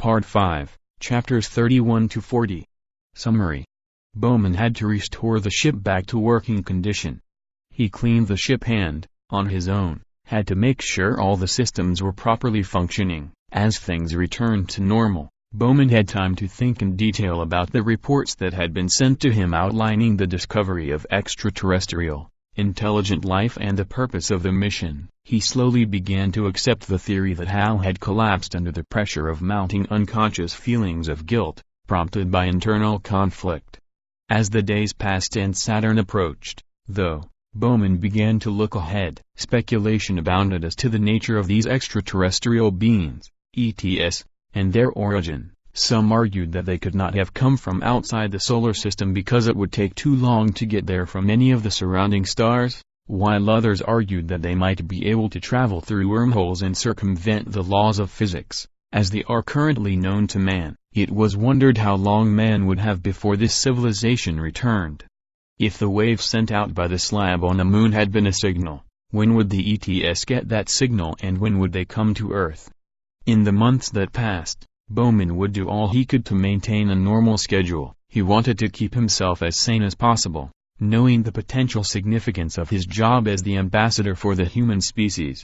Part 5, Chapters 31 to 40. Summary. Bowman had to restore the ship back to working condition. He cleaned the ship and, on his own, had to make sure all the systems were properly functioning. As things returned to normal, Bowman had time to think in detail about the reports that had been sent to him outlining the discovery of extraterrestrial, intelligent life and the purpose of the mission. He slowly began to accept the theory that Hal had collapsed under the pressure of mounting unconscious feelings of guilt, prompted by internal conflict. As the days passed and Saturn approached, though, Bowman began to look ahead. Speculation abounded as to the nature of these extraterrestrial beings, ETS, and their origin. Some argued that they could not have come from outside the solar system because it would take too long to get there from any of the surrounding stars, while others argued that they might be able to travel through wormholes and circumvent the laws of physics, as they are currently known to man. It was wondered how long man would have before this civilization returned. If the wave sent out by the slab on the moon had been a signal, when would the ETS get that signal and when would they come to Earth? In the months that passed, Bowman would do all he could to maintain a normal schedule. He wanted to keep himself as sane as possible, knowing the potential significance of his job as the ambassador for the human species.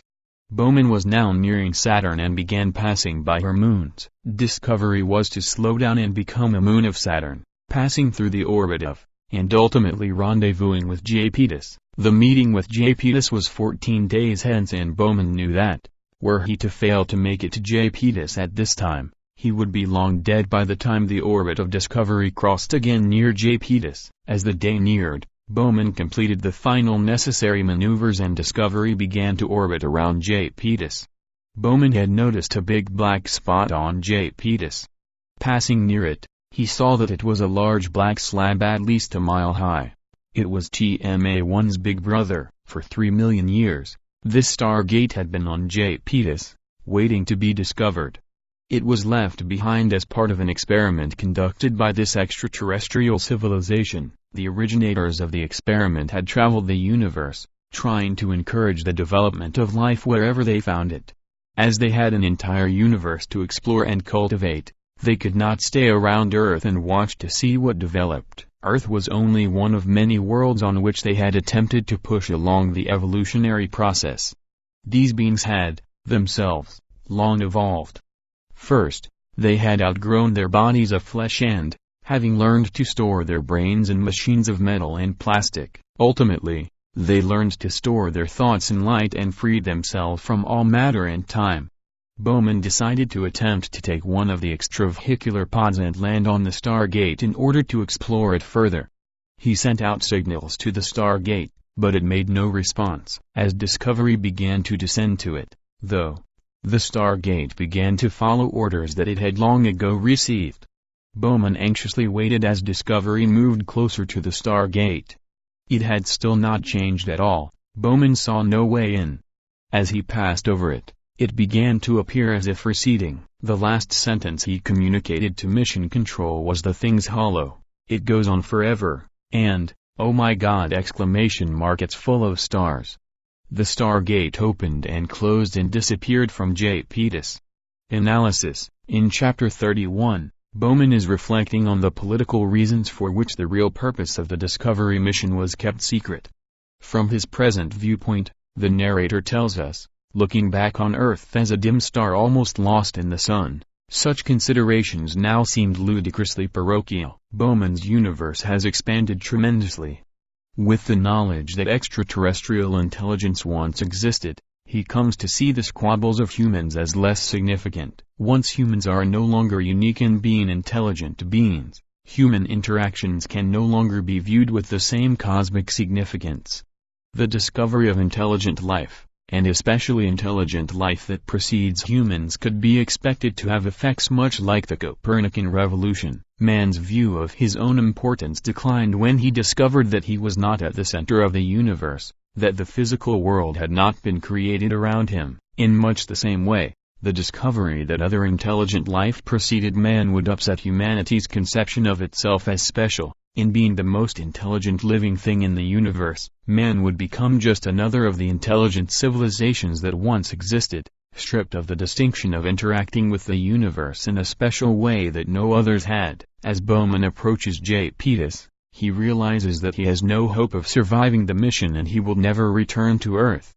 Bowman was now nearing Saturn and began passing by her moons. Discovery was to slow down and become a moon of Saturn, passing through the orbit of, and ultimately rendezvousing with Japetus. The meeting with Japetus was 14 days hence and Bowman knew that, were he to fail to make it to Japetus at this time, he would be long dead by the time the orbit of Discovery crossed again near Japetus. As the day neared, Bowman completed the final necessary maneuvers and Discovery began to orbit around Japetus. Bowman had noticed a big black spot on Japetus. Passing near it, he saw that it was a large black slab at least a mile high. It was TMA-1's big brother. For 3 million years, this stargate had been on Japetus, waiting to be discovered. It was left behind as part of an experiment conducted by this extraterrestrial civilization. The originators of the experiment had traveled the universe, trying to encourage the development of life wherever they found it. As they had an entire universe to explore and cultivate, they could not stay around Earth and watch to see what developed. Earth was only one of many worlds on which they had attempted to push along the evolutionary process. These beings had, themselves, long evolved. First, they had outgrown their bodies of flesh and, having learned to store their brains in machines of metal and plastic, ultimately, they learned to store their thoughts in light and freed themselves from all matter and time. Bowman decided to attempt to take one of the extravehicular pods and land on the Stargate in order to explore it further. He sent out signals to the Stargate, but it made no response. As Discovery began to descend to it, though, the Stargate began to follow orders that it had long ago received. Bowman anxiously waited as Discovery moved closer to the Stargate. It had still not changed at all. Bowman saw no way in. As he passed over it, it began to appear as if receding. The last sentence he communicated to Mission Control was "The thing's hollow. It goes on forever, and, oh my God!" It's full of stars. The Stargate opened and closed and disappeared from Japetus. Analysis. In Chapter 31, Bowman is reflecting on the political reasons for which the real purpose of the Discovery mission was kept secret. From his present viewpoint, the narrator tells us, looking back on Earth as a dim star almost lost in the sun, such considerations now seemed ludicrously parochial. Bowman's universe has expanded tremendously. With the knowledge that extraterrestrial intelligence once existed, he comes to see the squabbles of humans as less significant. Once humans are no longer unique in being intelligent beings, human interactions can no longer be viewed with the same cosmic significance. The discovery of intelligent life, and especially intelligent life that precedes humans, could be expected to have effects much like the Copernican revolution. Man's view of his own importance declined when he discovered that he was not at the center of the universe, that the physical world had not been created around him. In much the same way, the discovery that other intelligent life preceded man would upset humanity's conception of itself as special. In being the most intelligent living thing in the universe, man would become just another of the intelligent civilizations that once existed. stripped of the distinction of interacting with the universe in a special way that no others had. As Bowman approaches Japetus, he realizes that he has no hope of surviving the mission and he will never return to Earth.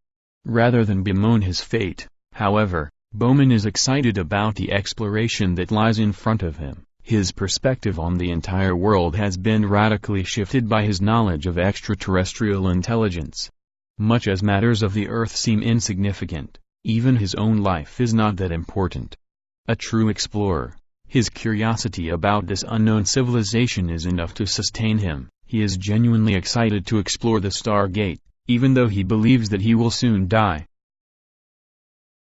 Rather than bemoan his fate, however, Bowman is excited about the exploration that lies in front of him. His perspective on the entire world has been radically shifted by his knowledge of extraterrestrial intelligence. Much as matters of the Earth seem insignificant, even his own life is not that important. A true explorer, his curiosity about this unknown civilization is enough to sustain him. He is genuinely excited to explore the Stargate, even though he believes that he will soon die.